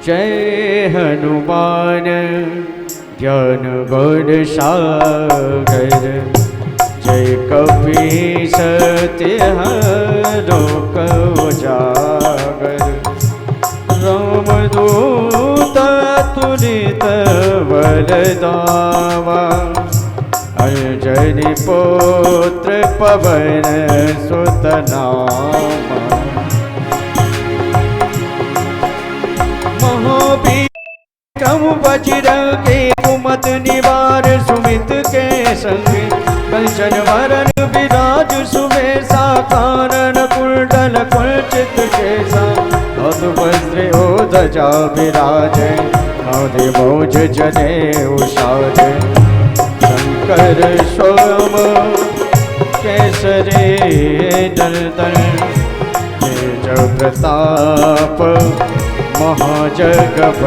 जय हनुमान ज्ञान गुण सागर, जय कपी सत्यहरो उजागर। रामदूत तुलित बलदावा, अंजनी पुत्र पवन सुत नामा। महाविक्रम बजरंगी कुमत निवार, सुमित के संग कंचन वरन विराज सुबेसा। कानन कुंडल कुंचित केसा, वज्र ध्वजा विराजे। आदि मौज जने उषाजे, शंकर स्वयं केसरी नंदन। तेज प्रताप महाजगबंदन,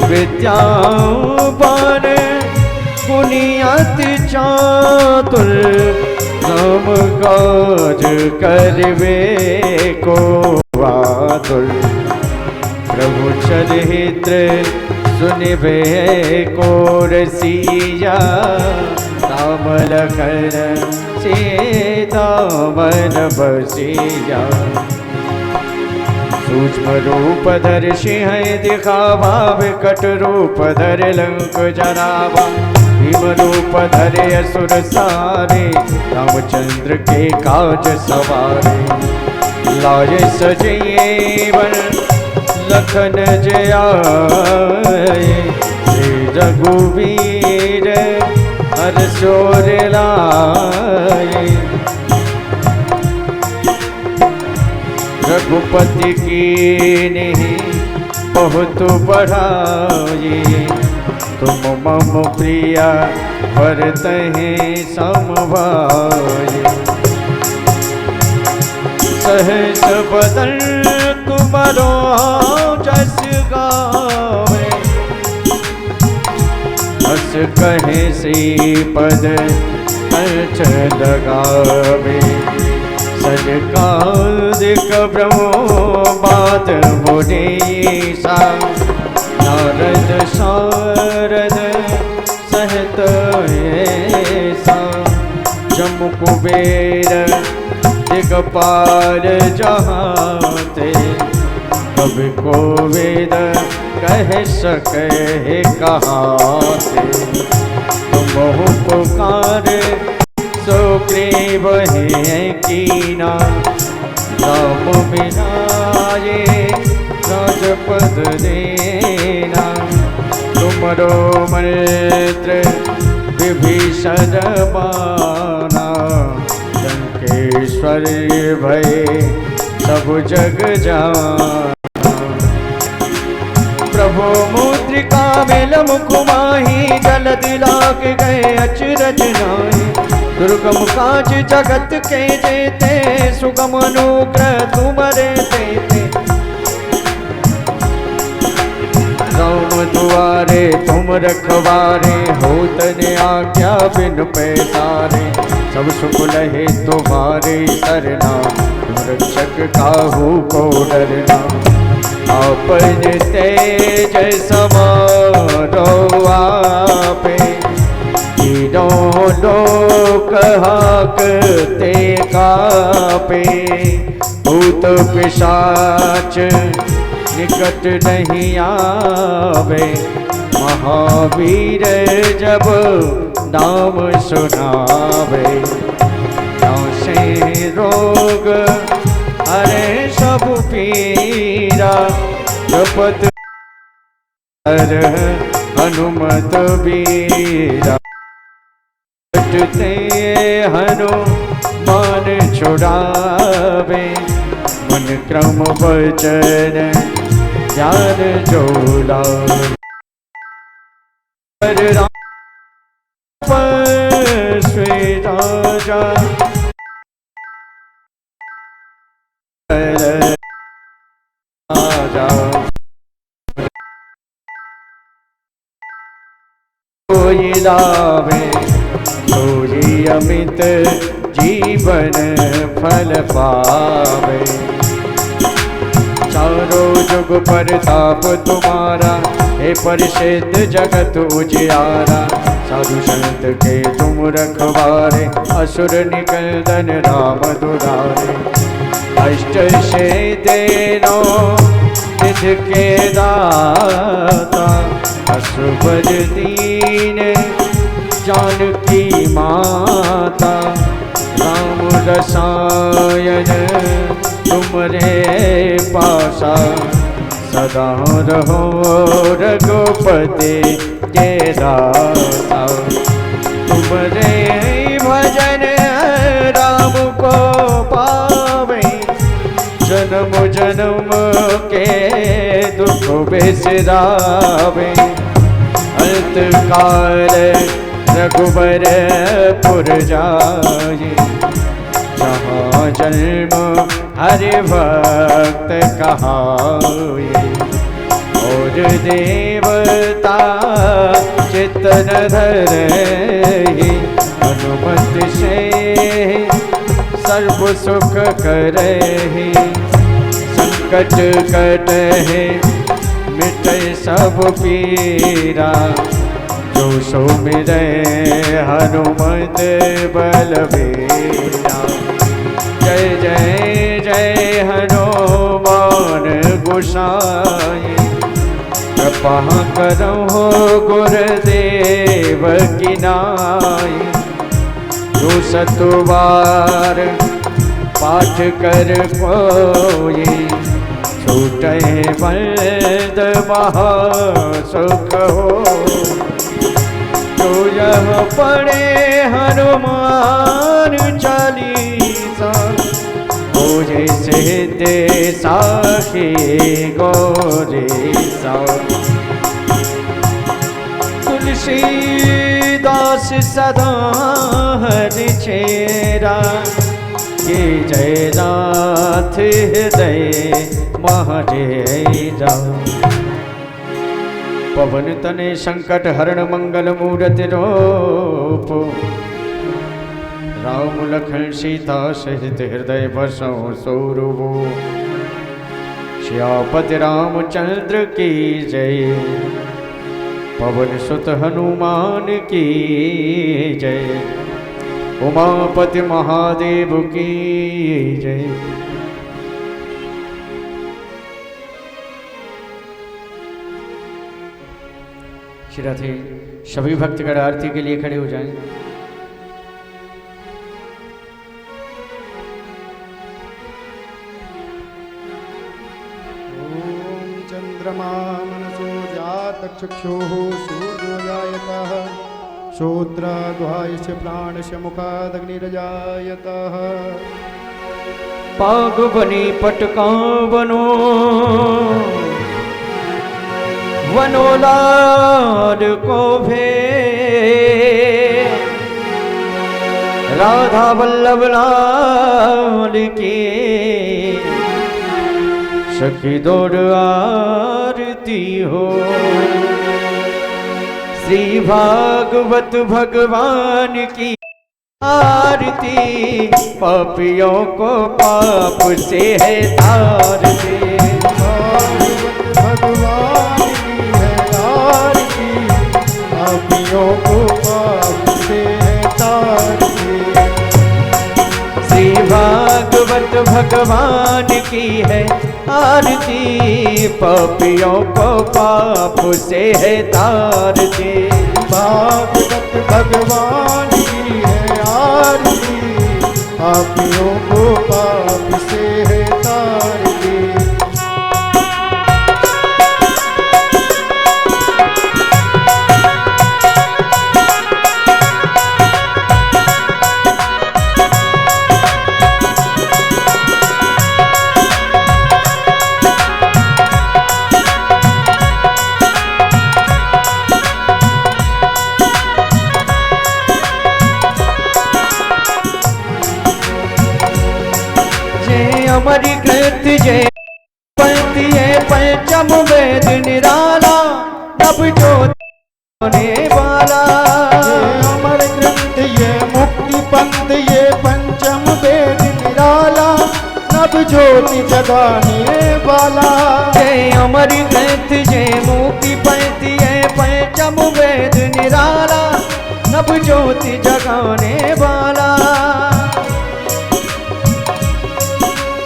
विद्यावान गुणियति चातुर। राम काज करवे को आतुर, प्रभु चरित्र सुनिबे को रसिया। राम लखन सीता मन बसिया, सूक्ष्म रूप धर सिंह दिखावा। विकट रूप धर लंक जरावा, भीम रूप धरे असुर सारे। रामचंद्र के काज सवारे, लाए सजीवन लखन जियाए। श्री रघुवीर हर्ष उर लाए, रघुपति कीन्ही बहुत बढ़ाई। तुम मम प्रिया भरतहि सम भाई। सहस बदन तुमरो जस गावे, हस कहे श्रीपद कंठ लगावे। सज कालिक ब्रह्मोपात मुनीसा, नारद शारद सहित ऐसा। जम कुबेर दिगपाल जहाते, कवि कोविद कह सके कहाते। तुम पुकार सुग्रीव है कीना, राम मिलाए राजपद देना। तुमरो मंत्र विभीषण माना, लंकेश्वर भय सब जग जाना। प्रभु मुद्रिका मेल मुख माही, जल दिलाक गए अचरज नाहि। दुर्गम काज जगत के जेते, सुगम अनुग्रह तुमरे देते। राम दुआरे तुम रखवारे, होत न आज्ञा बिन पैसारे। सब सुख लहे तुम्हारे सरना, तुम रक्षक काहू को डरना। आपन तेज समारो आपे, तीनों लोक हांकते कापे। भूत पिशाच निकट नहीं आवे, महावीर जब नाम सुनावे। नासे रोग हरे सब पीरा, जपत हर हनुमत बीरा। कटते हनुमान छुड़ावे, मन क्रम वचन ज्ञान जोला। श्री राजा कोई लावे, कोई अमित जीवन फल पावे। चारों जुग प्रताप तुम्हारा, हे परिषद जगत उजियारा। साधु संत के तुम रखवारे, असुर निकंदन राम दुलारे। अष्ट सिद्धि निधि के दाता, असुर दीन जानकी माता। राम रसायन तुमरे पासा, सदा रहो रघुपति के दासा। तुमरे भजन राम को पावे, जन्म जन्म के दुख बिसरावे। अंत काल रघुबर पुर जाए, जहाँ जन्म हरि भक्त कहाए। और देवता चित्तन धरहि, हनुमत से सर्व सुख करहि। संकट कटहि मिटै सब पीरा, जो सुमिरै हनुमत बलबीरा। जय जय जय हनुमान गोसाई, कृपा करहु गुरुदेव की नाई। जो सतुबार पाठ कर कोई, छूटे बंद महा सुख हो। जो यह पढ़े हनुमान चालीसा, मुझे सिद्धि साखी गौरीसा। तुलसीदास सदा हरि चेरा, कि जय नाथ हृदय महाडेरा। पवन तने संकट हरण मंगल मूरति रूप, राम लखन सीता सहित हृदय बसो स्वरूप। श्यामपति रामचंद्र की जय, पवन सुत हनुमान की जय। उमापति महादेव की जय। श्रीरथे सभी भक्तगण आरती के लिए खड़े हो जाएं। ओम चंद्रमा मनसो जातचक्षुः सूर्योदयतः, श्रोत्रद्वायस्य प्राणस्य मुखादग्निर्जायतः। पागुबनी पटकावनो वनोलाल को भे, राधा वल्लभ लाल की सखी दौड़ आरती हो। श्री भागवत भगवान की आरती, पापियों को पाप से है तारती। भागवत भगवान की है आरती, पापियों को पाप से है तारती। श्री भागवत भगवान की है आरती, पापियों को पाप से है तारती। भागवत भगवान की है आरती, पापियों को पाप से है तारती। अमर कृत जय पंथ ये पंचम वेद निराला, नव जोने वाला। अमर ग्रंथ ये मुक्ति पंथ ये पंचम वेद निराला, नव ज्योति जगाने वाला। जय अमर ग्रंथ जय मुक्ति पंथ ये पंचम वेद निराला, नव ज्योति जगाने वाला।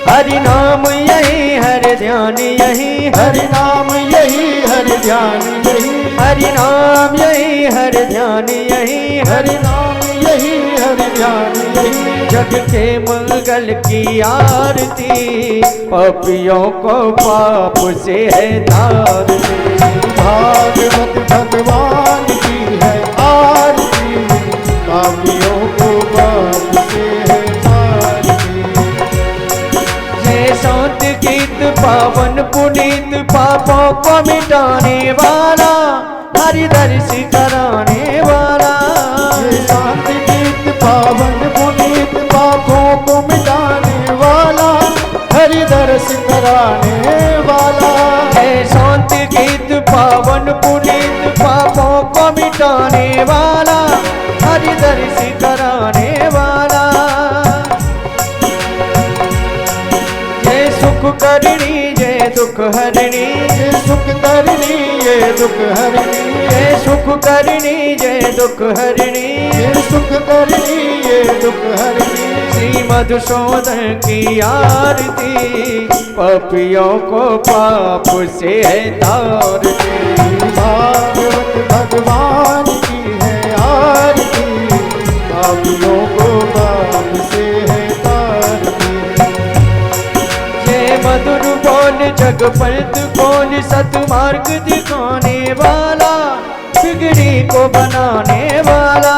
हरि नाम यही हरि ध्यान यही, हरि नाम यही हरि ध्यान यही, हरि नाम यही हरि ध्यान यही, हरि नाम यही हरि ध्यान यही। जग के मंगल की आरती, पापियों को पाप से है तारती। भागवत भगवान की है आरती, पापियों को पाप से है तारती। जय शांत गीत पावन पुनीत, पापों को मिटाने वाला, हरि दर्श कराने वाला। ये शांति गीत पावन पुनीत, पापों को मिटाने वाला, हरि दर्श कराने वाला। जय शांत गीत पावन पुनीत, पापों को मिटाने वाला, हरि दर्श कराने वाला। जय सुख करणी जय दुख हरणी, ये सुख करनी ये दुख हरनी, जय सुख करणी जय दुख हरणी। ये सुख करनी ये दुख हरनी। श्री मधुसूदन की आरती, पापियों को पाप से है तारती। भागवत भगवान की है आरती, पापियों को पाप से है तारती। जय मधुर बोल जगपंत बोल, सतमार्ग दिखाने वाला, बिगड़ी को बनाने वाला।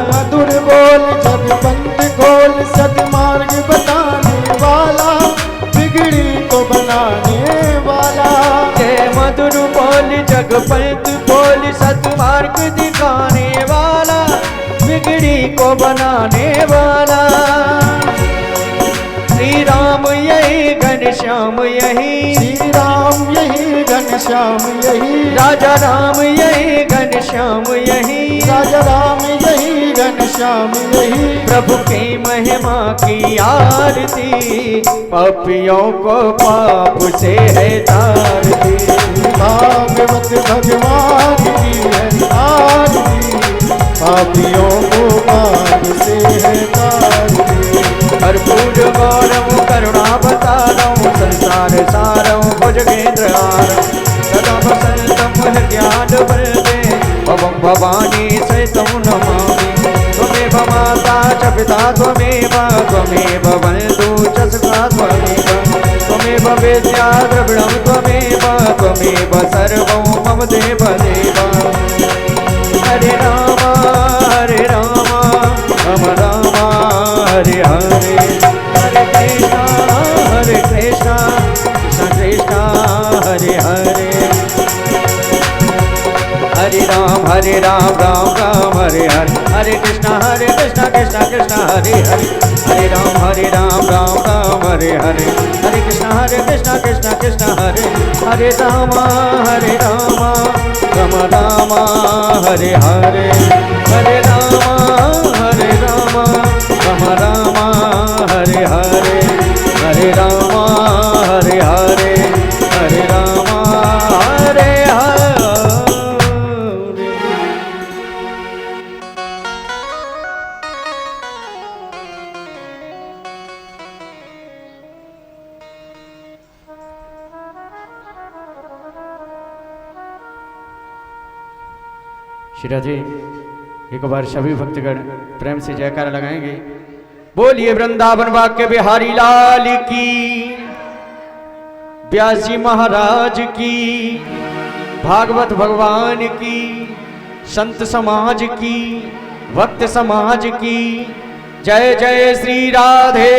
मधुर बोल जगपंथ खोल, सदमार्ग बताने वाला, बिगड़ी को बनाने वाला। जय मधुर बोल जगपंत बोल, सतमार्ग दिखाने वाला, बिगड़ी को बनाने वाला। श्री राम यही घनश्याम यही, श्री राम यही घनश्याम यही, राजा राम यही घनश्याम यही, राजा राम यही घनश्याम यही। प्रभु की महिमा की आरती, पापियों को पाप से है तारती। भागवत भगवान की है आरती, पापियों को पाप से है तारती। कर्पूर गौरव करुणावतारं, संसार सारं भुजगेन्द्रहारं, सदा वसन्तं हृदयाद्वरदे, भवं भवानी सहितं नमामि। त्वमेव माता च पिता त्वमेव, त्वमेव बन्धु च सखा त्वमेव, त्वमेव वेद्या द्रविणं त्वमेव, त्वमेव सर्वं मम देव देव। हरे राम राम राम हरे हरे, हरे कृष्णा कृष्ण कृष्ण हरे हरे। हरे राम राम राम हरे हरे, हरे कृष्णा कृष्ण कृष्ण हरे हरे। हरे राम राम हरे हरे, हरे कृष्णा कृष्ण कृष्ण हरे हरे। राम राम हरे हरे, हरे राम राम हरे हरे, हरे राम हरे हरे, हरे राम हरे हरे। श्री राधे, एक बार सभी भक्तगण प्रेम से जयकारा लगाएंगे। बोलिए वृंदावन वाक्य बिहारी लाल की, व्यास जी महाराज की, भागवत भगवान की, संत समाज की, भक्त समाज की। जय जय श्री राधे,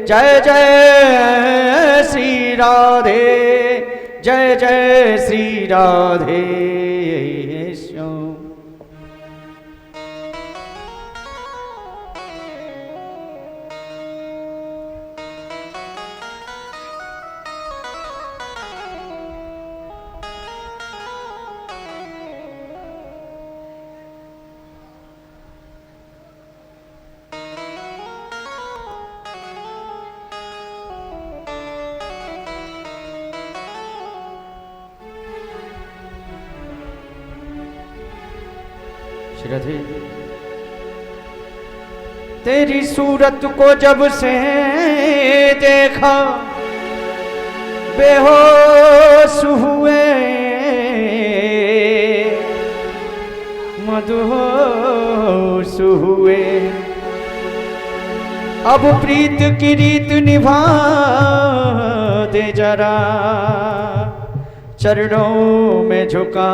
जय जय श्री राधे, जय जय श्री राधे श्याम। राधे। तेरी सूरत को जब से देखा बेहोश हुए, मदहोश हुए। अब प्रीत की रीत निभा दे जरा, चरणों में झुका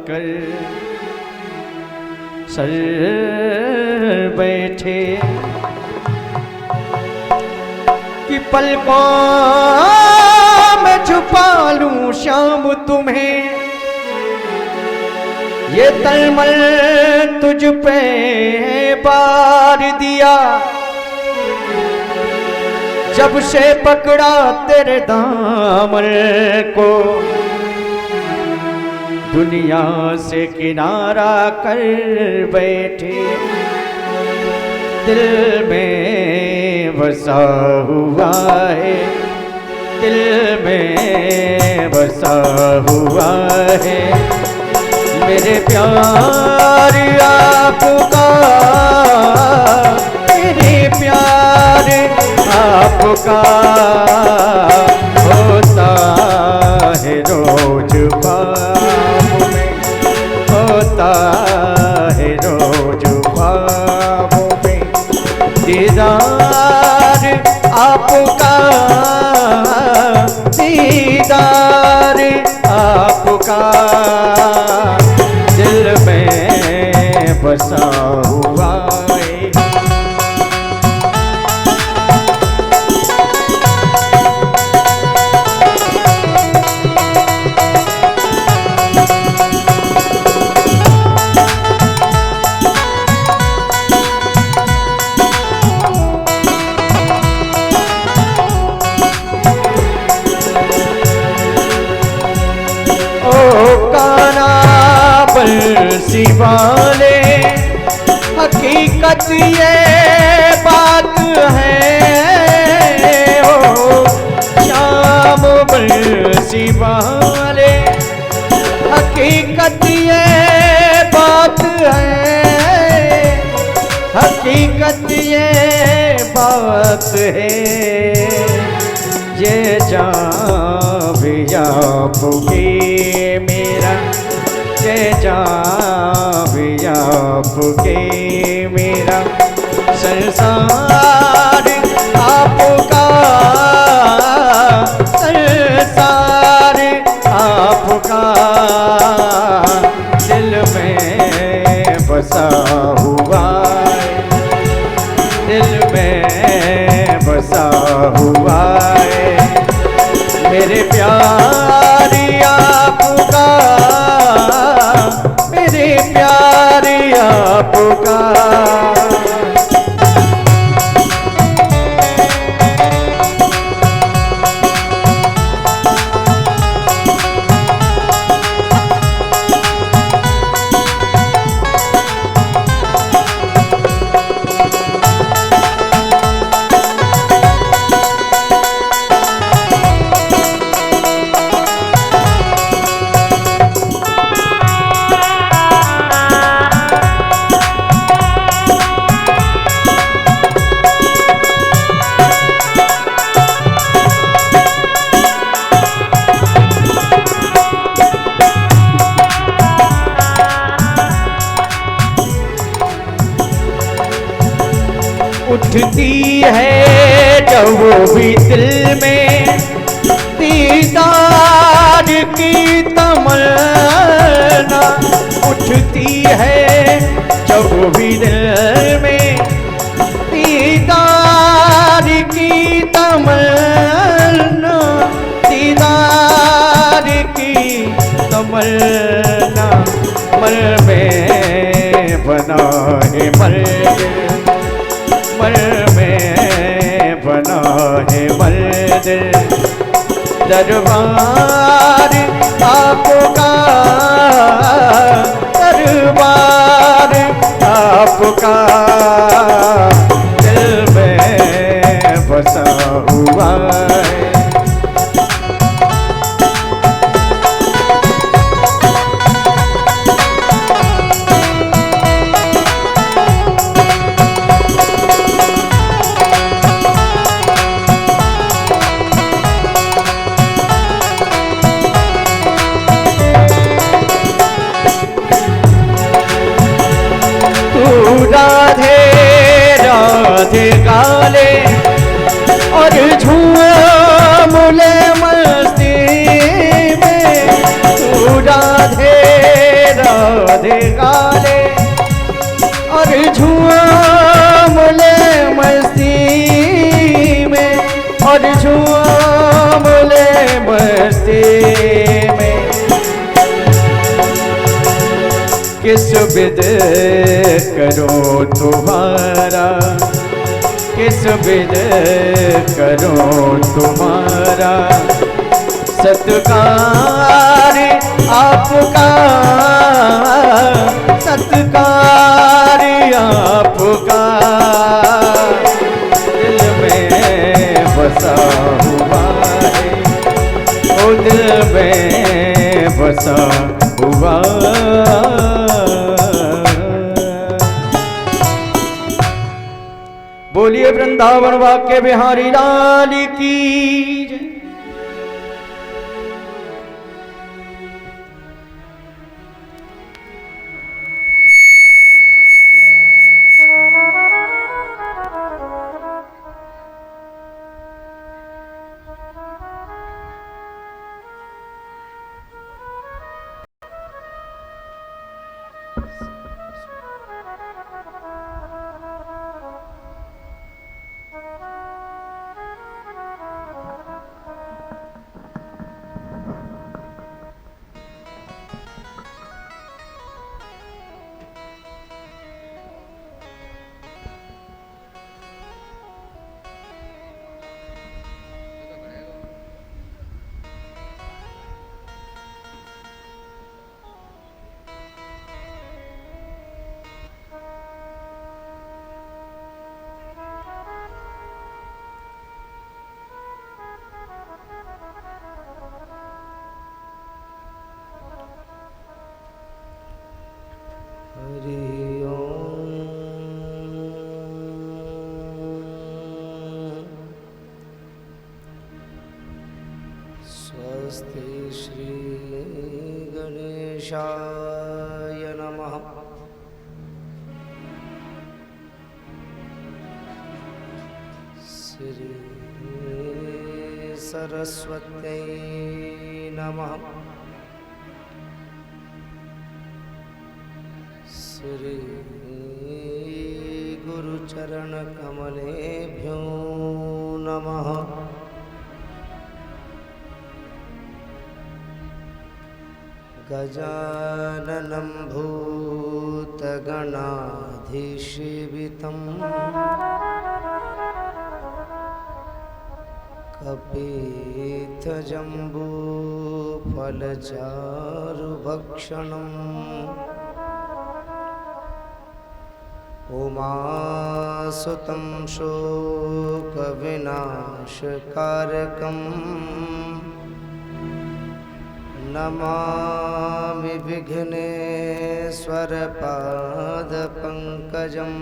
कर सर बैठे। कि पलकों में छुपा लूं श्याम तुम्हें, ये तलमल तुझ पे बार दिया। जब से पकड़ा तेरे दामन को, दुनिया से किनारा कर बैठे। दिल में बसा हुआ है, दिल में बसा हुआ है मेरे प्यार आपका, मेरे प्यार आपका। होता है रोज ख्वाब में, होता है रोज ख्वाब में दीदार आपका, दीदार आपका। दिल में बसा हुआ है। बंसी वाले हकीकत ये बात है। ओ श्याम बंसी वाले हकीकत ये बात है, हकीकत ये बात है। ये जान भी आपकी मेरा, ये जान भी आपके मेरा। संसार आपका, संसार आपका। दिल में बसा हुआ है, दिल में बसा हुआ है मेरे प्यार आपका, मेरे प्यार आपका। उठती है जब वो भी दिल में दीदार की तमन्ना, उठती है जब वो भी दिल में दीदार की तमन्ना, दीदार की तमन्ना। मन में बना है मंदिर, मन में बना है मंदिर। दरबार आपका, दरबार आपका। दिल में बसा हुआ है। गाले और झूम ले मस्ती में तू राधे राधे गाले और झूम ले मस्ती में और झूम ले मस्ती में किस विद करो तुम्हारा किस विद करो तुम्हारा सत्कार आपका सत्कार आपका दिल में बसा हुआ है ओ दिल में बसा हुआ। बोलिए वृंदावन वाक्य बिहारी लाल की जय। स्वस्ति श्री गणेशाय नमः। श्री सरस्वत्यै नमः। श्री गुरुचरण कमलेभ्यो नमः। गजाननं भूतगणाधीसेवितं कपित्थजम्बूफलचारुभक्षणम् उमासुतं शोकविनाशकारकम् नमामि विघ्नेश्वरपादपङ्कजम्।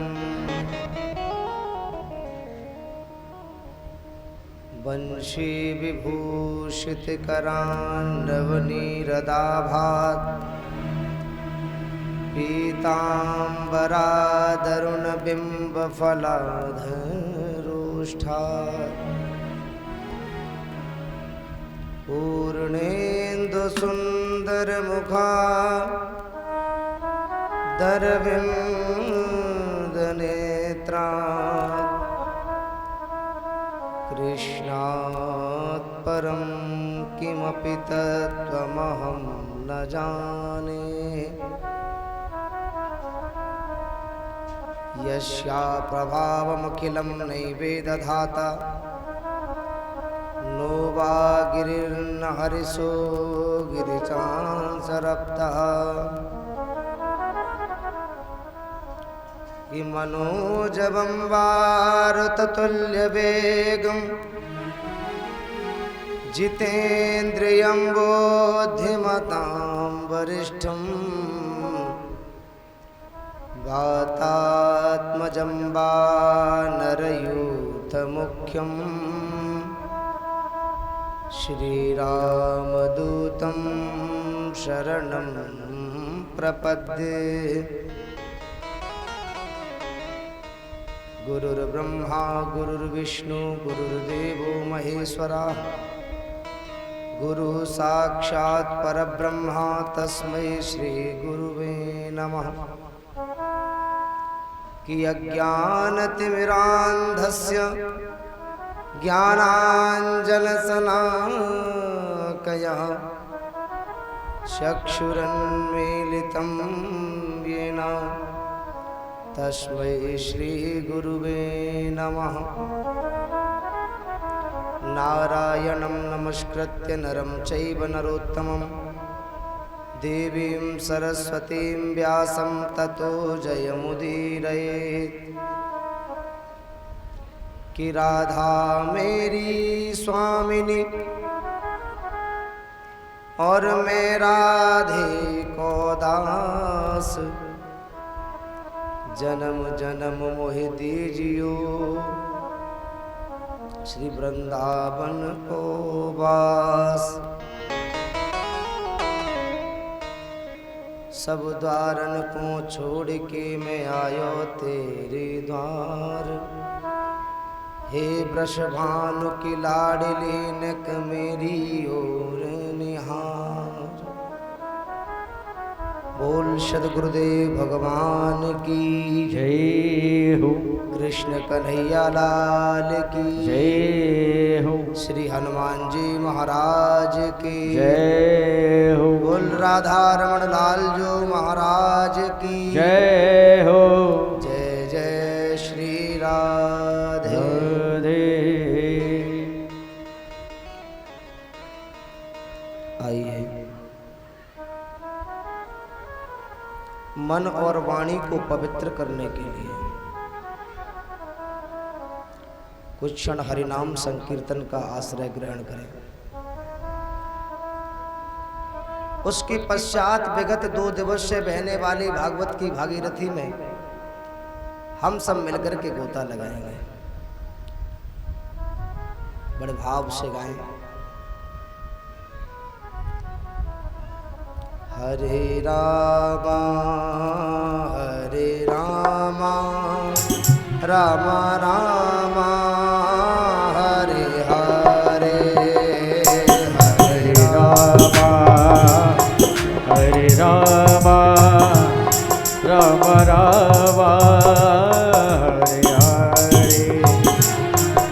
वंशीविभूषितकराण्डवनीरदाभात् पीताम्बरादरुणबिम्बफलाधरोष्ठात् पूर्णेन्दुसुन्दरमुखा दरविन्दनेत्रा कृष्णात् परं किमपि तत्त्वमहं न जाने। यस्या प्रभावमखिलं नैवेदधाता नो वा गिरिर्न हरिषो गिरिचांसरप्तः किमनोजवं वारुततुल्यवेगं जितेन्द्रियं बोद्धिमतां वरिष्ठं वातात्मजं वानरयूथमुख्यं श्रीरामदूतं शरणं प्रपद्ये। गुरुर्ब्रह्मा गुरुर्विष्णु गुरुर्देवो महेश्वरा गुरु साक्षात् परब्रह्मा तस्मै श्री गुरुवे नमः। कि अज्ञानतिमिरान्धस्य ज्ञानाञ्जनशलाकया चक्षुरुन्मीलितं येन तस्मै श्रीगुरुवे नमः। नारायणं नमस्कृत्य नरं चैव नरोत्तमं देवीं सरस्वतीं व्यासं ततो जयमुदीरयेत्। कि राधा मेरी स्वामिनी और मैं राधे को दास, जन्म जन्म मोहि दीजियो श्री वृंदावन को वास। सब द्वारन को छोड़ के मैं आयो तेरे द्वार। हे वृषभानु की लाडली नक मेरी ओर निहार। बोल सद्गुरुदेव भगवान की जय हो। कृष्ण कन्हैया लाल की जय हो। श्री हनुमान जी महाराज की जय हो। बोल राधा रमण लाल जो महाराज की जय हो। जय जय श्री राधे। आइए मन और वाणी को पवित्र करने के लिए कुछ क्षण हरिनाम संकीर्तन का आश्रय ग्रहण करें। उसके पश्चात विगत 2 दिवस से बहने वाली भागवत की भागीरथी में हम सब मिलकर के गोता लगाएंगे। बड़े भाव से गाएं। हरे रामा रामा रामा हरे हरे। हरे रामा राम रामा हरे हरे।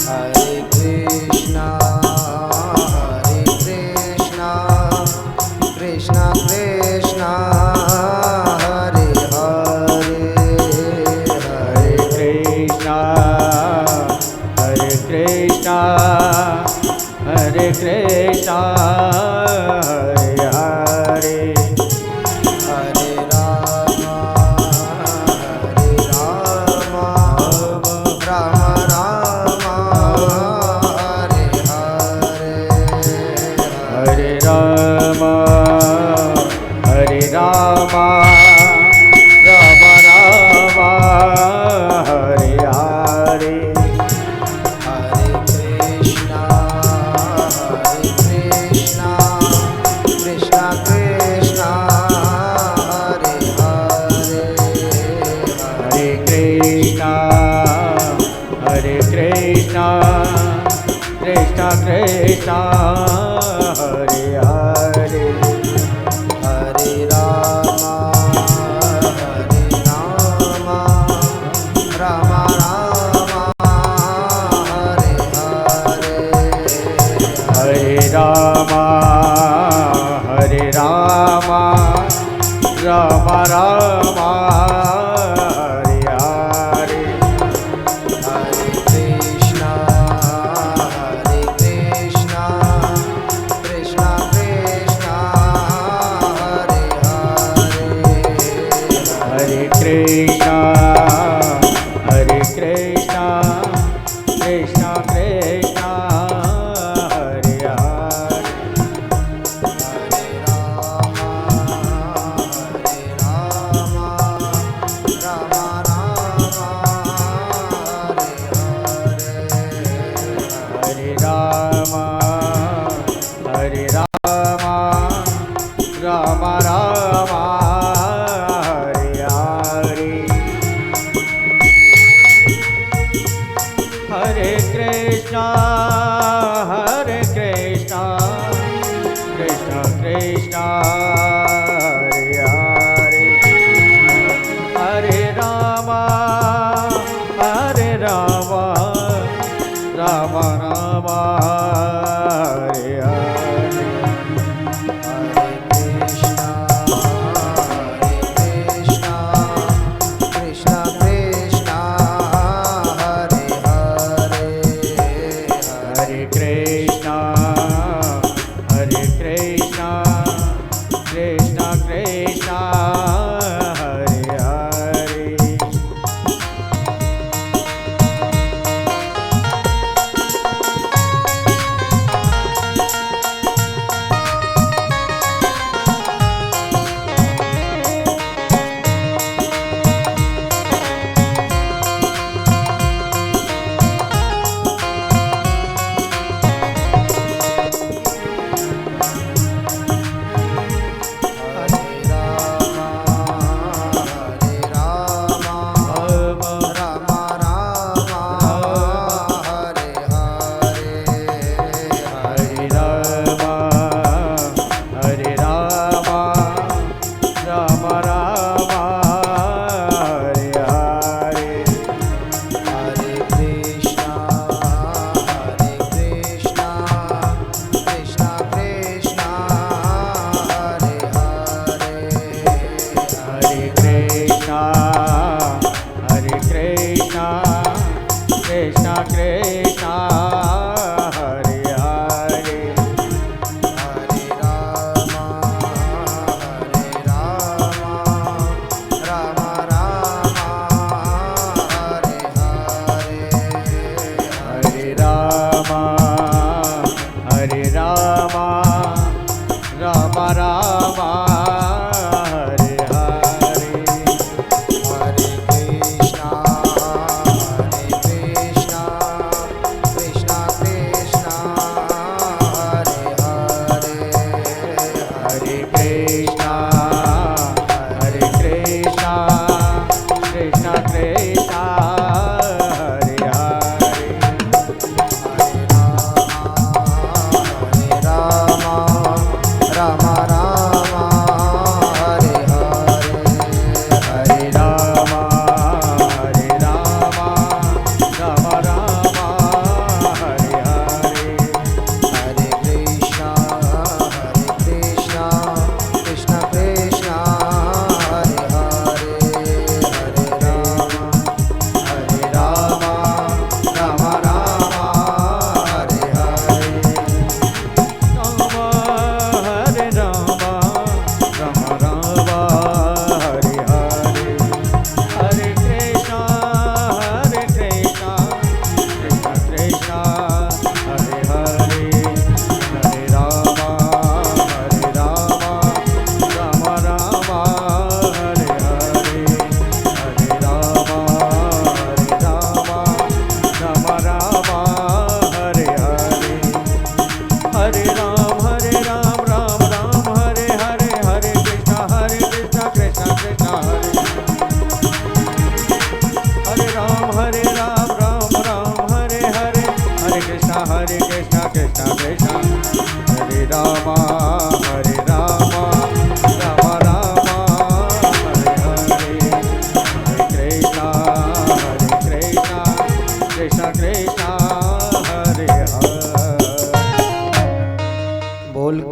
हरे कृष्णा कृष्णा कृष्णा हरे हरे। हरे कृष्णा हरे कृष्णा हरे कृष्णा हरे हरे। हरे राम राम राम हरे हरे। हरे राम राम राम हरे हरे। हरे कृष्णा कृष्णा कृष्णा हरे हरे। हरे कृष्णा कृष्णा कृष्णा हरे हरे। हरे राम राम हरे हरे। हरे राम राम राम हरे हरे। हरे कृष्णा कृष्णा हरे कृष्णा कृष्णा कृष्णा हरे हरे हरे रामा राम राम हरे हरे हरे कृष्णा कृष्णा कृष्णा हरे हरे हरे कृष्णा कृष्णा कृष्णा कृष्णा हरे हरे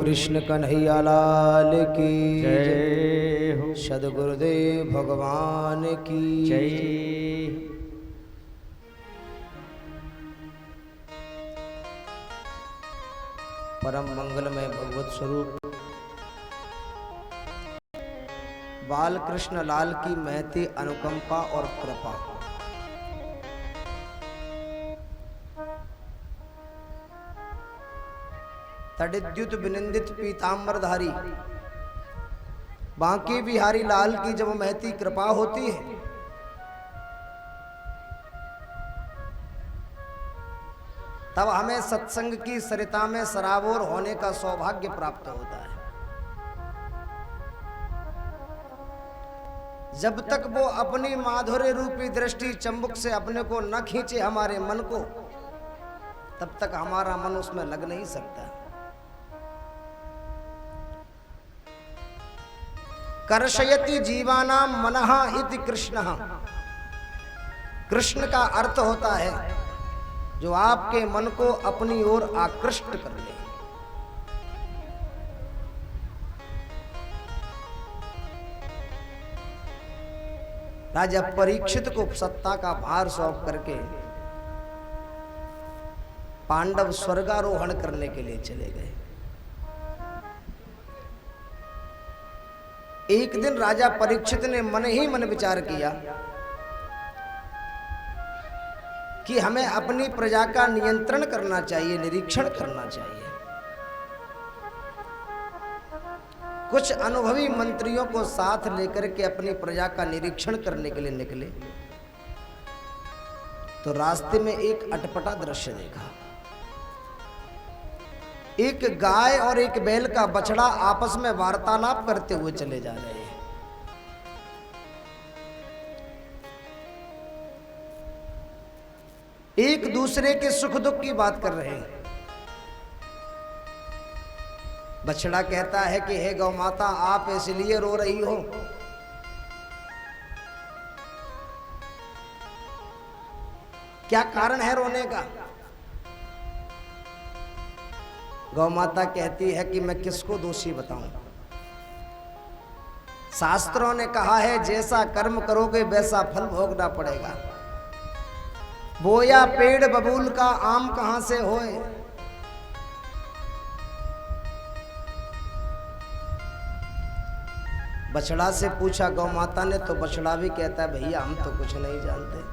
कृष्ण कन्हैया लाल की जय हो। सद्गुरुदेव भगवान की जय। परम मंगलमय भगवत स्वरूप बाल कृष्ण लाल की महती अनुकंपा और कृपा तडिद्युत विनिंदित पीतांबरधारी बांके बिहारी लाल की जब महती कृपा होती है तब हमें सत्संग की सरिता में सराबोर होने का सौभाग्य प्राप्त होता है। जब तक वो अपनी माधुर्य रूपी दृष्टि चंबुक से अपने को न खींचे हमारे मन को, तब तक हमारा मन उसमें लग नहीं सकता। कर्षयति जीवानाम मनः इति कृष्णः। कृष्ण का अर्थ होता है जो आपके मन को अपनी ओर आकृष्ट कर ले। राजा परीक्षित को सत्ता का भार सौंप करके पांडव स्वर्गारोहण करने के लिए चले गए। एक दिन राजा परीक्षित ने मन ही मन विचार किया कि हमें अपनी प्रजा का नियंत्रण करना चाहिए, निरीक्षण करना चाहिए। कुछ अनुभवी मंत्रियों को साथ लेकर के अपनी प्रजा का निरीक्षण करने के लिए निकले तो रास्ते में एक अटपटा दृश्य देखा। एक गाय और एक बैल का बछड़ा आपस में वार्तालाप करते हुए चले जा रहे हैं। एक दूसरे के सुख दुख की बात कर रहे हैं। बछड़ा कहता है कि हे गौ माता, आप इसलिए रो रही हो क्या कारण है रोने का? गौ माता कहती है कि मैं किसको दोषी बताऊं। शास्त्रों ने कहा है जैसा कर्म करोगे वैसा फल भोगना पड़ेगा। बोया पेड़ बबूल का आम कहां से होए। बछड़ा से पूछा गौ माता ने तो बछड़ा भी कहता है भैया हम तो कुछ नहीं जानते।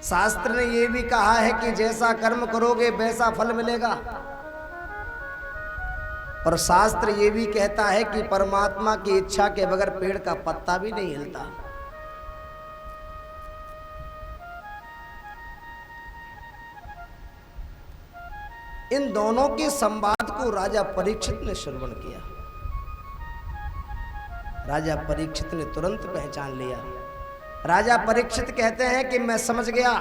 शास्त्र ने यह भी कहा है कि जैसा कर्म करोगे वैसा फल मिलेगा। और शास्त्र ये भी कहता है कि परमात्मा की इच्छा के बगैर पेड़ का पत्ता भी नहीं हिलता। इन दोनों के संवाद को राजा परीक्षित ने श्रवण किया। राजा परीक्षित ने तुरंत पहचान लिया। राजा परीक्षित कहते हैं कि मैं समझ गया,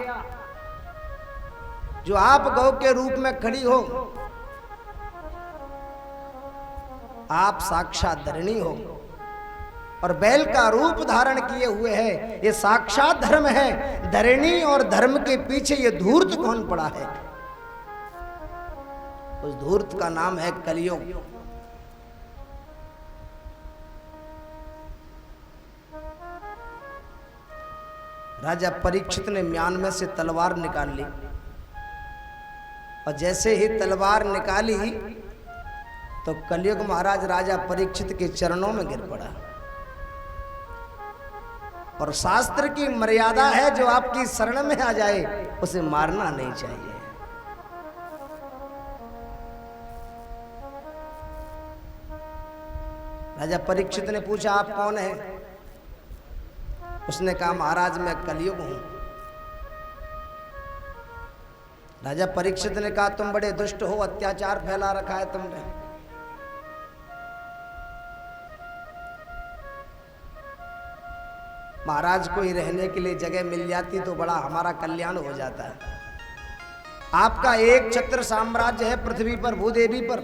जो आप गौ के रूप में खड़ी हो आप साक्षात धरणी हो, और बैल का रूप धारण किए हुए है ये साक्षात धर्म है। धरणी और धर्म के पीछे ये धूर्त कौन पड़ा है? उस धूर्त का नाम है कलियुग। राजा परीक्षित ने म्यान में से तलवार निकाल ली, और जैसे ही तलवार निकाली तो कलियुग महाराज राजा परीक्षित के चरणों में गिर पड़ा। और शास्त्र की मर्यादा है, जो आपकी शरण में आ जाए उसे मारना नहीं चाहिए। राजा परीक्षित ने पूछा आप कौन है? उसने कहा महाराज मैं कलियुग हूं। राजा परीक्षित ने कहा तुम बड़े दुष्ट हो, अत्याचार फैला रखा है तुमने। महाराज को ही रहने के लिए जगह मिल जाती तो बड़ा हमारा कल्याण हो जाता है। आपका एक छत्र साम्राज्य है पृथ्वी पर, भूदेवी पर,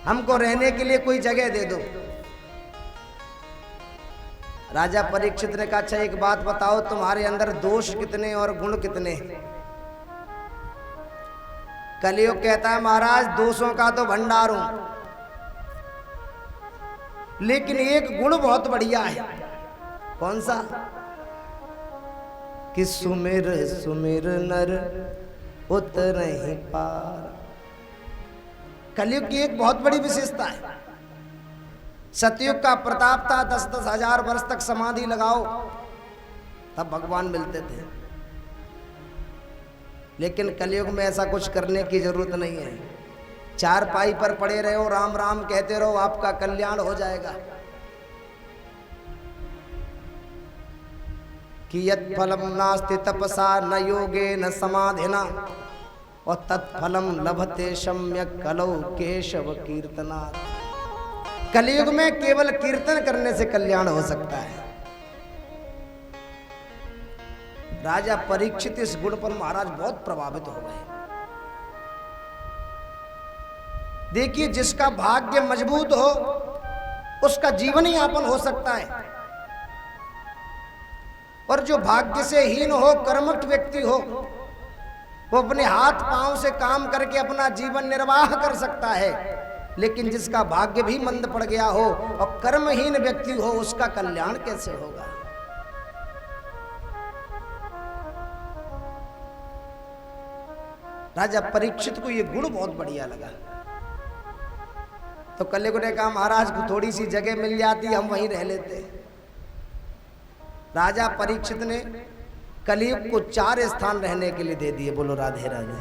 हमको रहने के लिए कोई जगह दे दो। राजा परीक्षित ने कहा अच्छा एक बात बताओ, तुम्हारे अंदर दोष कितने और गुण कितने? कलियुग कहता है महाराज दोषों का तो भंडार हूं, लेकिन एक गुण बहुत बढ़िया है। कौन सा? कि सुमिर सुमिर नर उतरहि पार। कलियुग की एक बहुत बड़ी विशेषता है। सतयुग का प्रताप था, 10-10 हजार वर्ष तक समाधि लगाओ तब भगवान मिलते थे। लेकिन कलियुग में ऐसा कुछ करने की जरूरत नहीं है। चारपाई पर पड़े रहो, राम राम कहते रहो, आपका कल्याण हो जाएगा। कि यत् फलम नास्ति तपसा न योगे न समाधिना और तत्फलम लभते सम्यक कलौ केशव कीर्तनात्। कलियुग में केवल कीर्तन करने से कल्याण हो सकता है। राजा परीक्षित इस गुण पर महाराज बहुत प्रभावित हो गए। देखिए, जिसका भाग्य मजबूत हो उसका जीवन ही यापन हो सकता है, और जो भाग्य से हीन हो, कर्मठ व्यक्ति हो, वो अपने हाथ पांव से काम करके अपना जीवन निर्वाह कर सकता है, लेकिन जिसका भाग्य भी मंद पड़ गया हो और कर्महीन व्यक्ति हो, उसका कल्याण कैसे होगा। राजा परीक्षित को यह गुण बहुत बढ़िया लगा। तो कलियुग ने कहा, महाराज को थोड़ी सी जगह मिल जाती, हम वहीं रह लेते। राजा परीक्षित ने कलियुग को 4 स्थान रहने के लिए दे दिए। बोलो राधे राधे।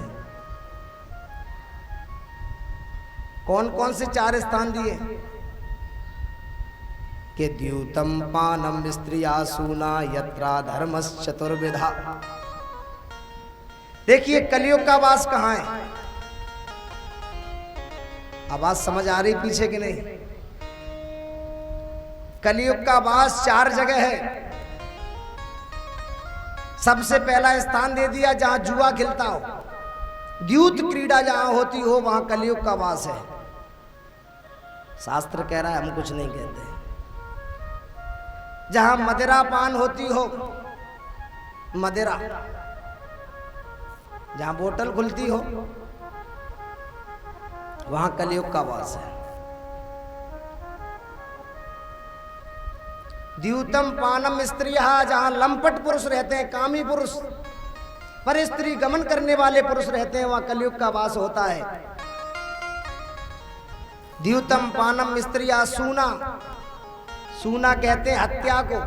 कौन कौन से 4 स्थान दिए? कि द्यूतम पानम स्त्रिया सूना यत्रा धर्मश्चतुर्विधा। देखिए, कलियुग का वास कहां है? आवाज समझ आ रही पीछे की नहीं? कलियुग का वास 4 जगह है। सबसे पहला स्थान दे दिया जहां जुआ खिलता हो, द्यूत क्रीड़ा जहां होती हो, वहां कलियुग का वास है। शास्त्र कह रहा है, हम कुछ नहीं कहते। जहां मदिरा पान होती हो, मदिरा जहां बोतल खुलती हो, वहां कलियुग का वास है। द्यूतम पानम स्त्रिया, जहां लंपट पुरुष रहते हैं, कामी पुरुष, पर स्त्री गमन करने वाले पुरुष रहते हैं, वहां कलियुग का वास होता है। द्यूतम पानम स्त्रिया सूना, सूना कहते हैं हत्या को,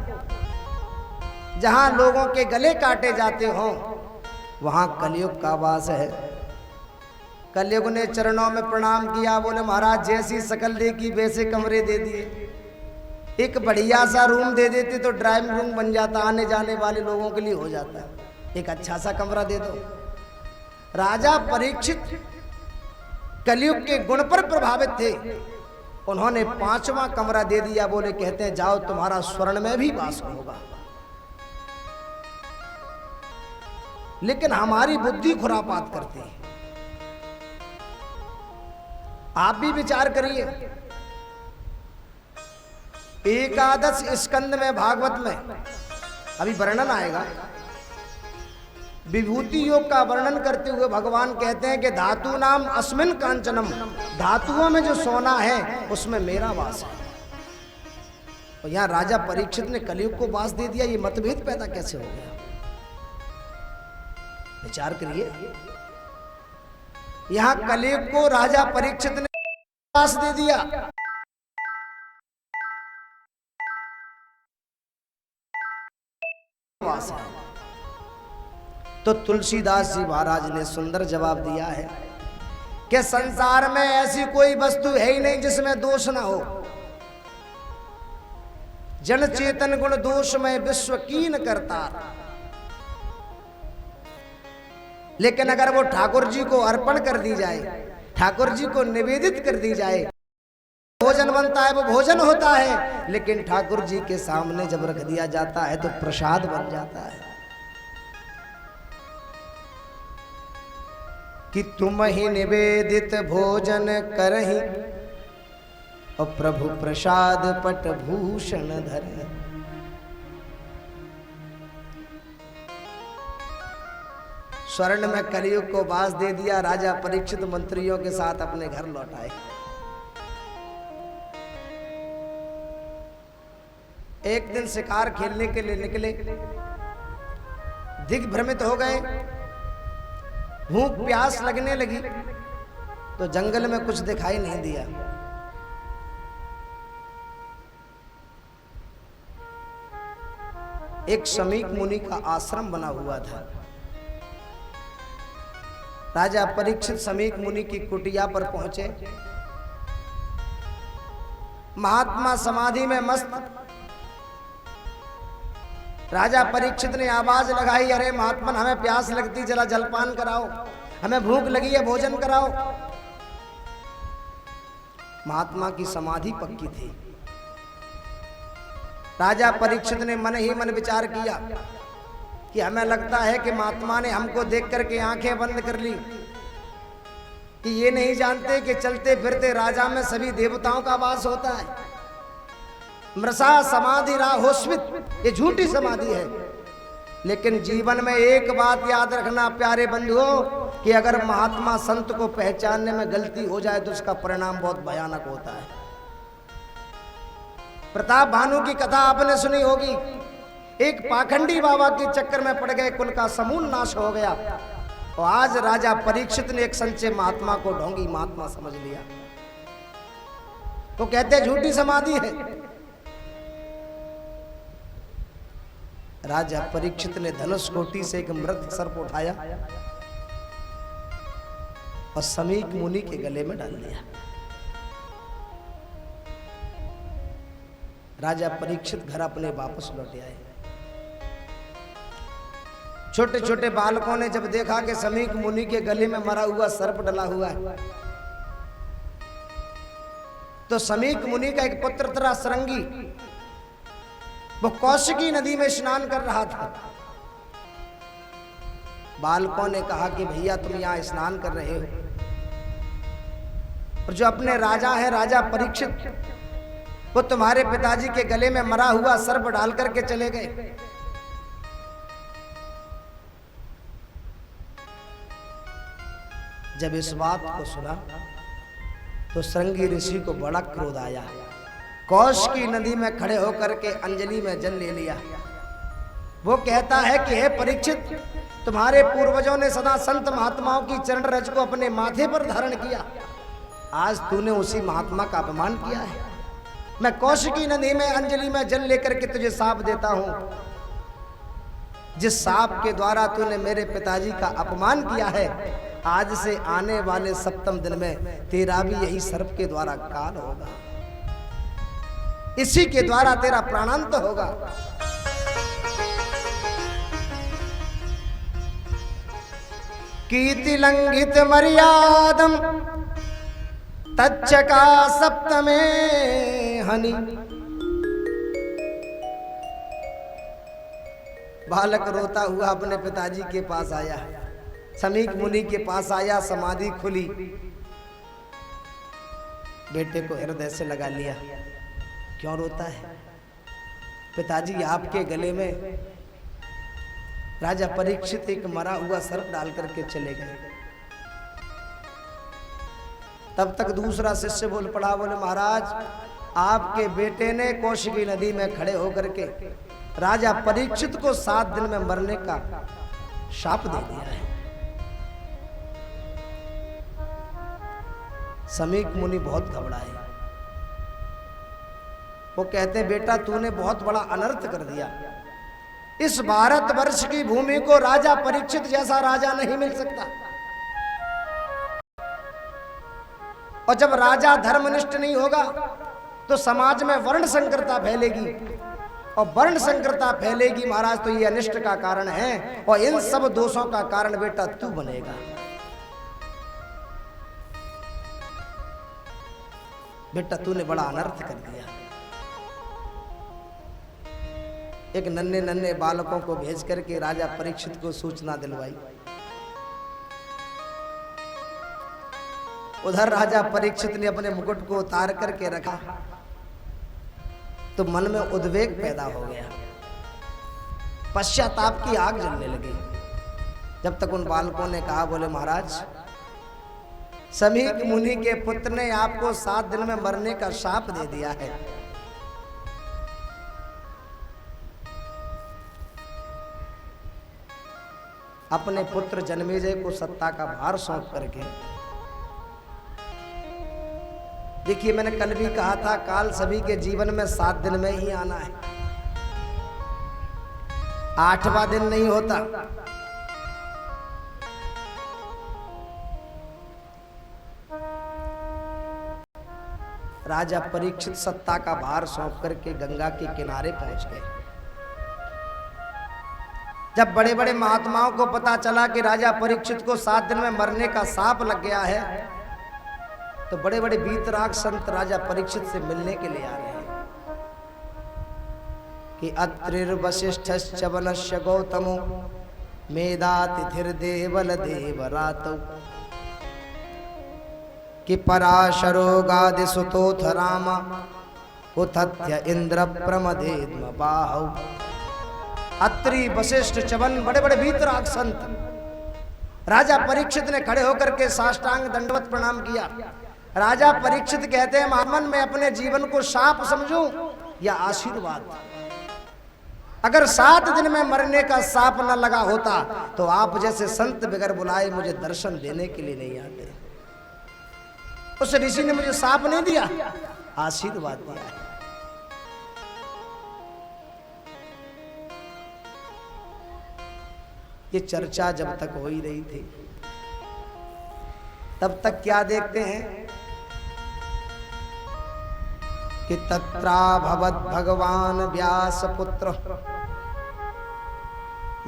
जहां लोगों के गले काटे जाते हों, वहां कलियुग का वास है। कलियुग ने चरणों में प्रणाम किया, बोले महाराज जैसी शकल देखी वैसे कमरे दे दिए। एक बढ़िया सा रूम दे देते तो ड्राइंग रूम बन जाता, आने जाने वाले लोगों के लिए हो जाता। एक अच्छा सा कमरा दे दो। राजा परीक्षित कलियुग के गुण पर प्रभावित थे, उन्होंने 5वां कमरा दे दिया। बोले, कहते हैं जाओ, तुम्हारा स्वर्ण में भी वास होगा। लेकिन हमारी बुद्धि खुरापात करती है। आप भी विचार करिए, एकादश स्कंद में भागवत में अभी वर्णन आएगा, विभूति योग का वर्णन करते हुए भगवान कहते हैं कि धातु नाम अस्मिन कांचनम, धातुओं में जो सोना है उसमें मेरा वास है। और यहां राजा परीक्षित ने कलियुग को वास दे दिया, ये मतभेद पैदा कैसे हो गया? विचार करिए, यहां कलियुग को राजा परीक्षित ने वास दे दिया। वास है। तो तुलसीदास जी महाराज ने सुंदर जवाब दिया है कि संसार में ऐसी कोई वस्तु है ही नहीं जिसमें दोष ना हो। जन चेतन गुण दोष में विश्व कीन करता, लेकिन अगर वो ठाकुर जी को अर्पण कर दी जाए, ठाकुर जी को निवेदित कर दी जाए, भोजन बनता है, वो भोजन होता है। लेकिन ठाकुर जी के सामने जब रख दिया जाता है तो प्रसाद बन जाता है। कि तुम ही निवेदित भोजन करहि और प्रभु प्रसाद पट भूषण धरे। स्वर्ण में कलियुग को वास दे दिया। राजा परीक्षित मंत्रियों के साथ अपने घर लौट आए। एक दिन शिकार खेलने के लिए निकले, दिग्भ्रमित हो गए, भूख प्यास लगने लगी, तो जंगल में कुछ दिखाई नहीं दिया। एक शमीक मुनि का आश्रम बना हुआ था। राजा परीक्षित शमीक मुनि की कुटिया पर पहुंचे। महात्मा समाधि में मस्त। राजा परीक्षित ने आवाज लगाई, अरे महात्मन हमें प्यास लगती, जरा जलपान कराओ, हमें भूख लगी है, भोजन कराओ। महात्मा की समाधि पक्की थी। राजा परीक्षित ने मन ही मन विचार किया कि हमें लगता है कि महात्मा ने हमको देख करके आंखें बंद कर ली, कि ये नहीं जानते कि चलते फिरते राजा में सभी देवताओं का वास होता है। मृषा समाधि राहोस्मित, ये झूठी समाधि है। लेकिन जीवन में एक बात याद रखना प्यारे बंधुओं, कि अगर महात्मा संत को पहचानने में गलती हो जाए तो उसका परिणाम बहुत भयानक होता है। प्रताप भानु की कथा आपने सुनी होगी। एक पाखंडी बाबा के चक्कर में पड़ गए, कुल का समूल नाश हो गया। और आज राजा परीक्षित ने एक संचय महात्मा को ढोंगी महात्मा समझ लिया, तो कहते झूठी समाधि है। राजा परीक्षित ने धनुष कोटि से एक मृत सर्प उठाया और समीक मुनि के गले में डाल दिया। राजा परीक्षित घर अपने वापस लौट आए। छोटे छोटे बालकों ने जब देखा कि समीक मुनि के गले में मरा हुआ सर्प डला हुआ है, तो समीक मुनि का एक पुत्र था सरंगी, वो कौशिकी नदी में स्नान कर रहा था। बालकों ने कहा कि भैया तुम यहां स्नान कर रहे हो, और जो अपने राजा है राजा परीक्षित, वो तुम्हारे पिताजी के गले में मरा हुआ सर्प डाल करके चले गए। जब इस बात को सुना तो श्रृंगी ऋषि को बड़ा क्रोध आया। कौश की नदी में खड़े होकर के अंजलि में जल ले लिया। वो कहता है कि हे परीक्षित, तुम्हारे पूर्वजों ने सदा संत महात्माओं की चरण रज को अपने माथे पर धारण किया, आज तूने उसी महात्मा का अपमान किया है। मैं कौश की नदी में अंजलि में जल लेकर के तुझे साप देता हूं। जिस साप के द्वारा तूने मेरे पिताजी का अपमान किया है, आज से आने वाले सप्तम दिन में तेरा भी यही सर्प के द्वारा काल होगा, इसी के द्वारा तेरा प्राणांत होगा। कीर्ति लंघित मर्यादम तच्चका सप्तमे हनि। बालक रोता हुआ अपने पिताजी के पास आया, समीक मुनि के पास आया, समाधि खुली, बेटे को हृदय से लगा लिया। क्यों रोता है? पिताजी आपके गले में राजा परीक्षित एक मरा हुआ सर्प डाल करके चले गए। तब तक दूसरा शिष्य बोल पड़ा, बोले महाराज आपके बेटे ने कौशिकी नदी में खड़े होकर के राजा परीक्षित को 7 दिन में मरने का शाप दे दिया है। समीक मुनि बहुत घबराए। वो कहते बेटा तूने बहुत बड़ा अनर्थ कर दिया। इस भारतवर्ष की भूमि को राजा परीक्षित जैसा राजा नहीं मिल सकता। और जब राजा धर्मनिष्ठ नहीं होगा तो समाज में वर्ण संकरता फैलेगी, और वर्ण संकरता फैलेगी महाराज तो ये अनिष्ट का कारण है, और इन सब दोषों का कारण बेटा तू बनेगा। बेटा तूने बड़ा अनर्थ कर दिया। एक नन्हे नन्हे बालकों को भेज करके राजा परीक्षित को सूचना दिलवाई। उधर राजा परीक्षित ने अपने मुकुट को उतार करके रखा तो मन में उद्वेग पैदा हो गया, पश्चाताप की आग जलने लगी। जब तक उन बालकों ने कहा, बोले महाराज समीक मुनि के पुत्र ने आपको 7 दिन में मरने का शाप दे दिया है। अपने पुत्र जन्मेजय को सत्ता का भार सौंप करके, देखिए मैंने कल भी कहा था काल सभी के जीवन में 7 दिन में ही आना है, 8वां दिन नहीं होता। राजा परीक्षित सत्ता का भार सौंप करके गंगा के किनारे पहुंच गए। जब बड़े बड़े महात्माओं को पता चला कि राजा परीक्षित को 7 दिन में मरने का शाप लग गया है, तो बड़े बड़े वीतराग संत राजा परीक्षित से मिलने के लिए आ रहे हैं। कि अत्रिर्वसिष्ठश्च वनस्य गौतमो मेधातिथिर्देवल देवरातौ कि पराशरो गादिसुतोऽथ राम उथत्य इंद्र प्रमदेद्म बाहौ। अत्रि वशिष्ठ च्यवन बड़े बड़े वीतराग संत राजा परीक्षित ने खड़े होकर के साष्टांग दंडवत प्रणाम किया। राजा परीक्षित कहते हैं, महामन मैं अपने जीवन को शाप समझूं या आशीर्वाद? अगर 7 दिन में मरने का शाप न लगा होता तो आप जैसे संत बगैर बुलाए मुझे दर्शन देने के लिए नहीं आते। उस ऋषि ने मुझे शाप नहीं दिया, आशीर्वाद दिया है। ये चर्चा जब तक हो ही रही थी तब तक क्या देखते हैं कि तत्रा भवत भगवान व्यास पुत्र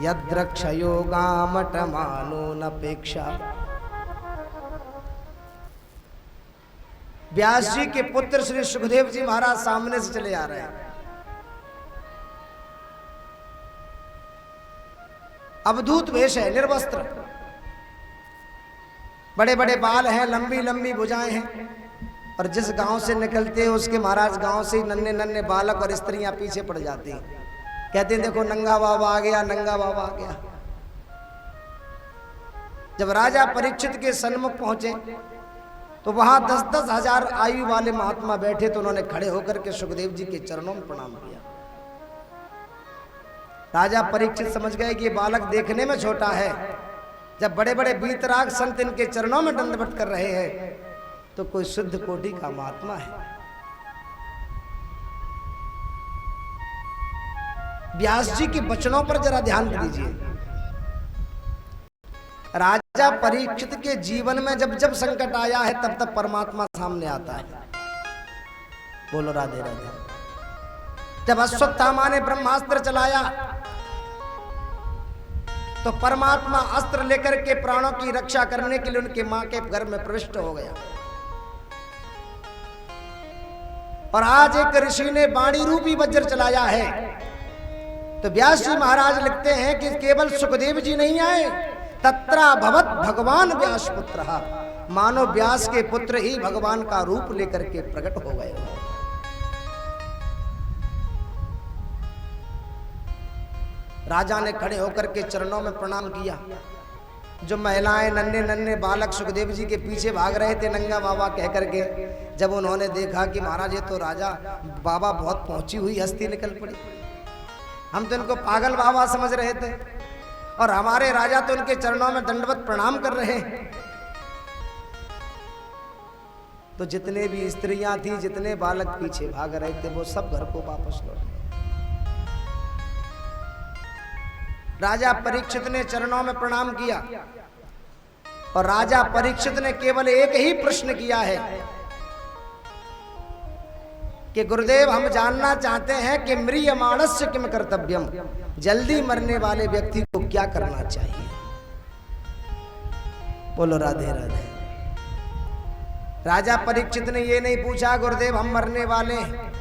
यद्रक्षयोगामटमानो नपेक्षा। व्यास जी के पुत्र श्री सुखदेव जी महाराज सामने से चले आ रहे हैं। अवधूत वेश है, निर्वस्त्र, बड़े बड़े बाल हैं, लंबी लंबी भुजाएं हैं। और जिस गांव से निकलते हैं उसके महाराज गांव से ही नन्हे नन्हे बालक और स्त्रियां पीछे पड़ जाती हैं, कहते हैं देखो नंगा बाबा आ गया, नंगा बाबा आ गया। जब राजा परीक्षित के सन्मुख पहुंचे तो वहां 10-10 हजार आयु वाले महात्मा बैठे, तो उन्होंने खड़े होकर के सुखदेव जी के चरणों में प्रणाम किया। राजा परीक्षित समझ गए कि ये बालक देखने में छोटा है, जब बड़े बड़े वीतराग संत इनके चरणों में दंडवत कर रहे हैं तो कोई शुद्ध कोटि का महात्मा है। व्यास जी के वचनों पर जरा ध्यान दीजिए। राजा परीक्षित के जीवन में जब जब संकट आया है तब तब परमात्मा सामने आता है। बोलो राधे राधे। जब अश्वत्थामा ने ब्रह्मास्त्र चलाया तो परमात्मा अस्त्र लेकर के प्राणों की रक्षा करने के लिए उनके मां के घर में प्रविष्ट हो गया। और आज एक ऋषि ने वाणी रूपी वज्र चलाया है। तो व्यास जी महाराज लिखते हैं कि केवल सुखदेव जी नहीं आए, तत्रा भवत भगवान व्यास पुत्र, मानो व्यास के पुत्र ही भगवान का रूप लेकर के प्रकट हो गए। राजा ने खड़े होकर के चरणों में प्रणाम किया। जो महिलाएं नन्हे नन्हे बालक सुखदेव जी के पीछे भाग रहे थे नंगा बाबा कह करके, जब उन्होंने देखा कि महाराज ये तो राजा बाबा बहुत पहुंची हुई हस्ती निकल पड़ी, हम तो इनको पागल बाबा समझ रहे थे और हमारे राजा तो इनके चरणों में दंडवत प्रणाम कर रहे हैं। तो जितने भी स्त्रियां थी, जितने बालक पीछे भाग रहे थे, वो सब घर को वापस लौट गए। राजा परीक्षित ने चरणों में प्रणाम किया और राजा परीक्षित ने केवल एक ही प्रश्न किया है कि गुरुदेव हम जानना चाहते हैं कि म्रियमाणस्य किम कर्तव्यम, जल्दी मरने वाले व्यक्ति को क्या करना चाहिए। बोलो राधे राधे। राजा परीक्षित ने ये नहीं पूछा गुरुदेव हम मरने वाले हैं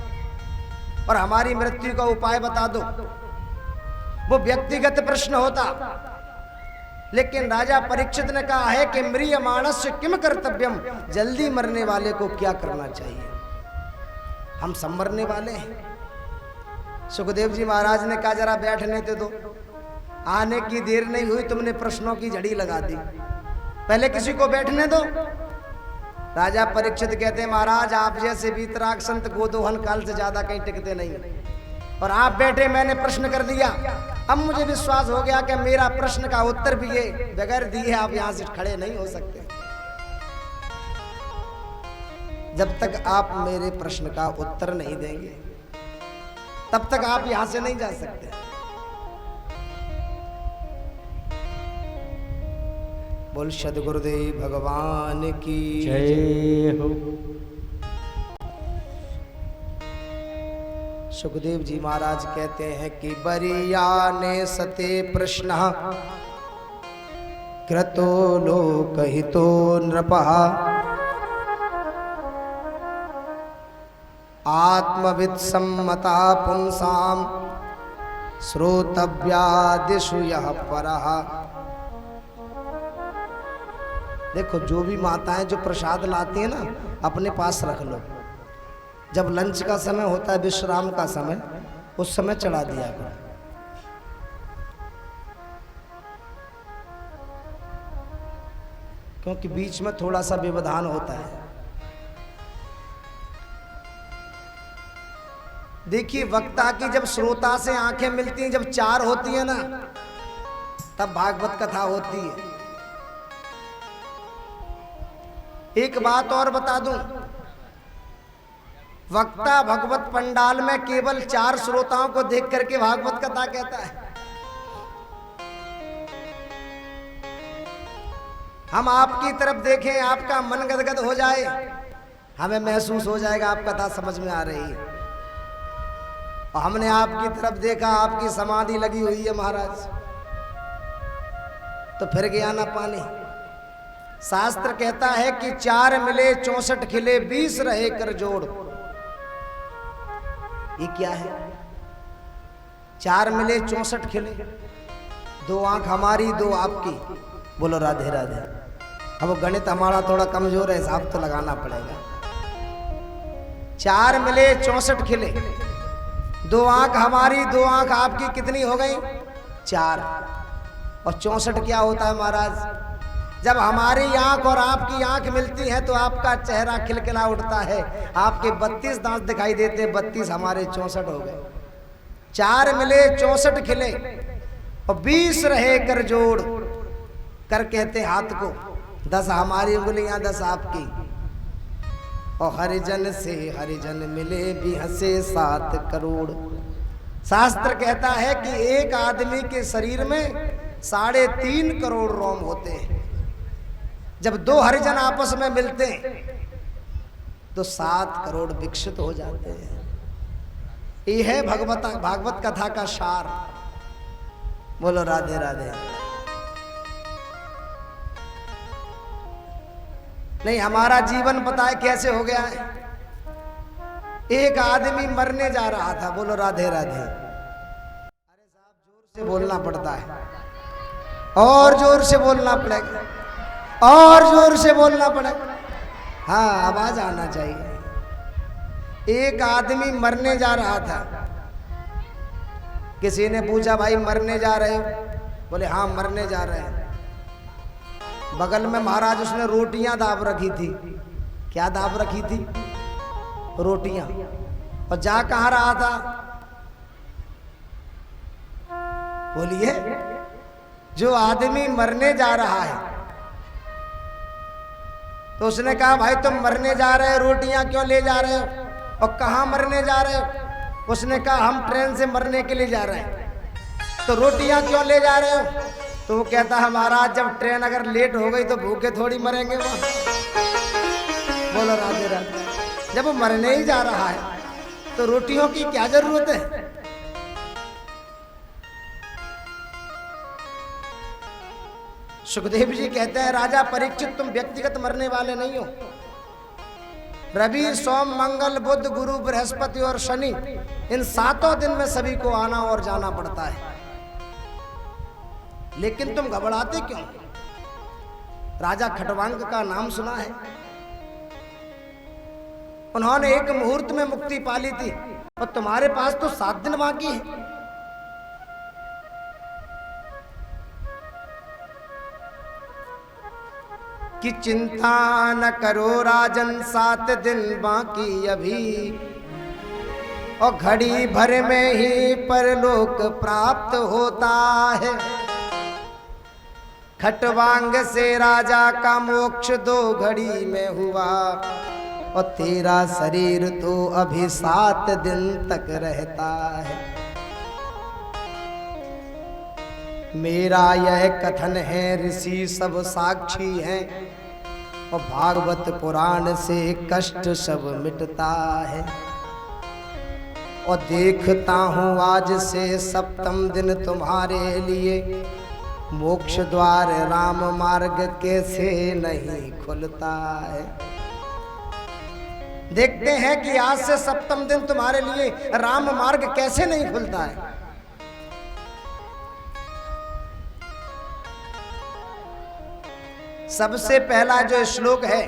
और हमारी मृत्यु का उपाय बता दो, वो व्यक्तिगत प्रश्न होता। लेकिन राजा परीक्षित ने कहा है कि म्रियमाणस्य किम कर्तव्यम, जल्दी मरने वाले को क्या करना चाहिए। हम सब मरने वाले हैं। सुखदेव जी महाराज ने कहा जरा बैठने दे दो, आने की देर नहीं हुई तुमने प्रश्नों की झड़ी लगा दी, पहले किसी को बैठने दो। राजा परीक्षित कहते हैं महाराज आप जैसे वीतराग संत गोदोहन काल से ज्यादा कहीं टिकते नहीं, और आप बैठे मैंने प्रश्न कर दिया, अब मुझे विश्वास हो गया कि मेरा प्रश्न का उत्तर भी ये बगैर दिए आप यहां से खड़े नहीं हो सकते। जब तक आप मेरे प्रश्न का उत्तर नहीं देंगे तब तक आप यहां से नहीं जा सकते। बोल सद्गुरुदेव भगवान की जय हो। सुखदेव जी महाराज कहते हैं कि बरिया ने सते प्रश्न क्रतो लोकहितो नृपः आत्मविद सम्मता पुंसाम श्रोतव्यादिषु यः परः। देखो जो भी माताएं जो प्रसाद लाती है ना, अपने पास रख लो। जब लंच का समय होता है, विश्राम का समय, उस समय चढ़ा दिया करो। क्योंकि बीच में थोड़ा सा व्यवधान होता है। देखिए वक्ता की जब श्रोता से आंखें मिलती हैं, जब चार होती है ना, तब भागवत कथा होती है। एक बात और बता दूं, वक्ता भगवत पंडाल में केवल 4 श्रोताओं को देख करके भागवत कथा कहता है। हम आपकी तरफ देखें, आपका मन गदगद हो जाए, हमें महसूस हो जाएगा आप कथा समझ में आ रही है। और हमने आपकी तरफ देखा, आपकी समाधि लगी हुई है महाराज, तो फिर गया ना पानी। शास्त्र कहता है कि 4 मिले 64 खिले, 20 रहे कर जोड़। ये क्या है? 4 मिले 64 खिले, 2 आंख हमारी 2 आपकी। बोलो राधे राधे। अब गणित हमारा थोड़ा कमजोर है, हिसाब तो लगाना पड़ेगा। 4 मिले 64 खिले, 2 आंख हमारी 2 आंख आपकी, कितनी हो गई? 4। और 64 क्या होता है महाराज? जब हमारी आंख और आपकी आंख मिलती है तो आपका चेहरा खिलखिला उठता है। आपके 32 दांत दिखाई देते, 32 हमारे 64 हो गए। 4 मिले 64 खिले और 20 रहे कर जोड़। कर कहते हाथ को, 10 हमारी उंगलियां 10 आपकी। और हरिजन से हरिजन मिले भी हंसे 7 करोड़। शास्त्र कहता है कि एक आदमी के शरीर में 3.5 करोड़ रोम होते हैं। जब 2 हरिजन आपस में मिलते हैं तो 7 करोड़ विकसित हो जाते हैं। ये है भागवत कथा का सार। बोलो राधे राधे। नहीं, हमारा जीवन पता है कैसे हो गया है। एक आदमी मरने जा रहा था। बोलो राधे राधे। अरे साहब, जोर से बोलना पड़ता है, और जोर से बोलना पड़ेगा, और जोर से बोलना पड़ेगा। हाँ, आवाज आना चाहिए। एक आदमी मरने जा रहा था। किसी ने पूछा, भाई मरने जा रहे हो? बोले हाँ मरने जा रहे हैं। बगल में महाराज उसने रोटियां दाब रखी थी। क्या दाब रखी थी? रोटियां। और जा कहाँ रहा था? बोलिए। जो आदमी मरने जा रहा है, तो उसने कहा भाई तुम मरने जा रहे हो, रोटियां क्यों ले जा रहे हो और कहाँ मरने जा रहे हो? उसने कहा हम ट्रेन से मरने के लिए जा रहे हैं। तो रोटियां क्यों ले जा रहे हो? तो वो कहता है महाराज जब ट्रेन अगर लेट हो गई तो भूखे थोड़ी मरेंगे वहां। बोलो राधे राधे। जब वो मरने ही जा रहा है तो रोटियों की क्या जरूरत है? सुखदेव जी कहते हैं राजा परीक्षित तुम व्यक्तिगत मरने वाले नहीं हो। रवि, सोम, मंगल, बुध, गुरु, बृहस्पति और शनि, इन 7 दिन में सभी को आना और जाना पड़ता है। लेकिन तुम घबराते क्यों? राजा खटवांग का नाम सुना है? उन्होंने एक मुहूर्त में मुक्ति पाली थी और तुम्हारे पास तो 7 दिन बाकी है। कि चिंता न करो राजन 7 दिन बाकी अभी, और घड़ी भर में ही परलोक प्राप्त होता है। खटवांग से राजा का मोक्ष 2 घड़ी में हुआ, और तेरा शरीर तो अभी 7 दिन तक रहता है। मेरा यह कथन है, ऋषि सब साक्षी हैं, और भागवत पुराण से कष्ट सब मिटता है। और देखता हूँ आज से 7वें दिन तुम्हारे लिए, मोक्ष द्वार राम मार्ग कैसे नहीं खुलता है। देखते हैं कि आज से 7वें दिन तुम्हारे लिए राम मार्ग कैसे नहीं खुलता है। सबसे पहला जो श्लोक है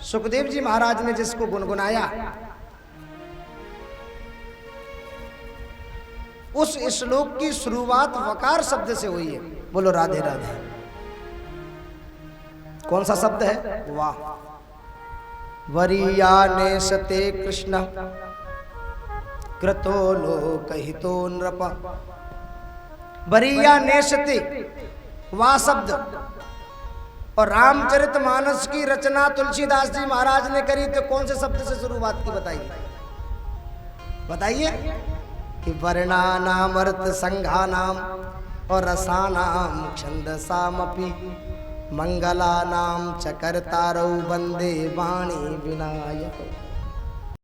सुखदेव जी महाराज ने जिसको गुनगुनाया, उस श्लोक की शुरुआत वकार शब्द से हुई है। बोलो राधे राधे। कौन सा शब्द है? वाह। वरीयाने सते कृष्ण कृतो लोकहितो नृप। वरीयाने सते, वाह शब्द। और रामचरितमानस की रचना तुलसीदास जी महाराज ने करी तो कौन से शब्द से शुरुआत की बताइए? बताइए। कि वर्णानामर्थ संघानाम और रसानाम छंदसामपि मंगलानाम च कर्तारौ वंदे वाणी विनायक।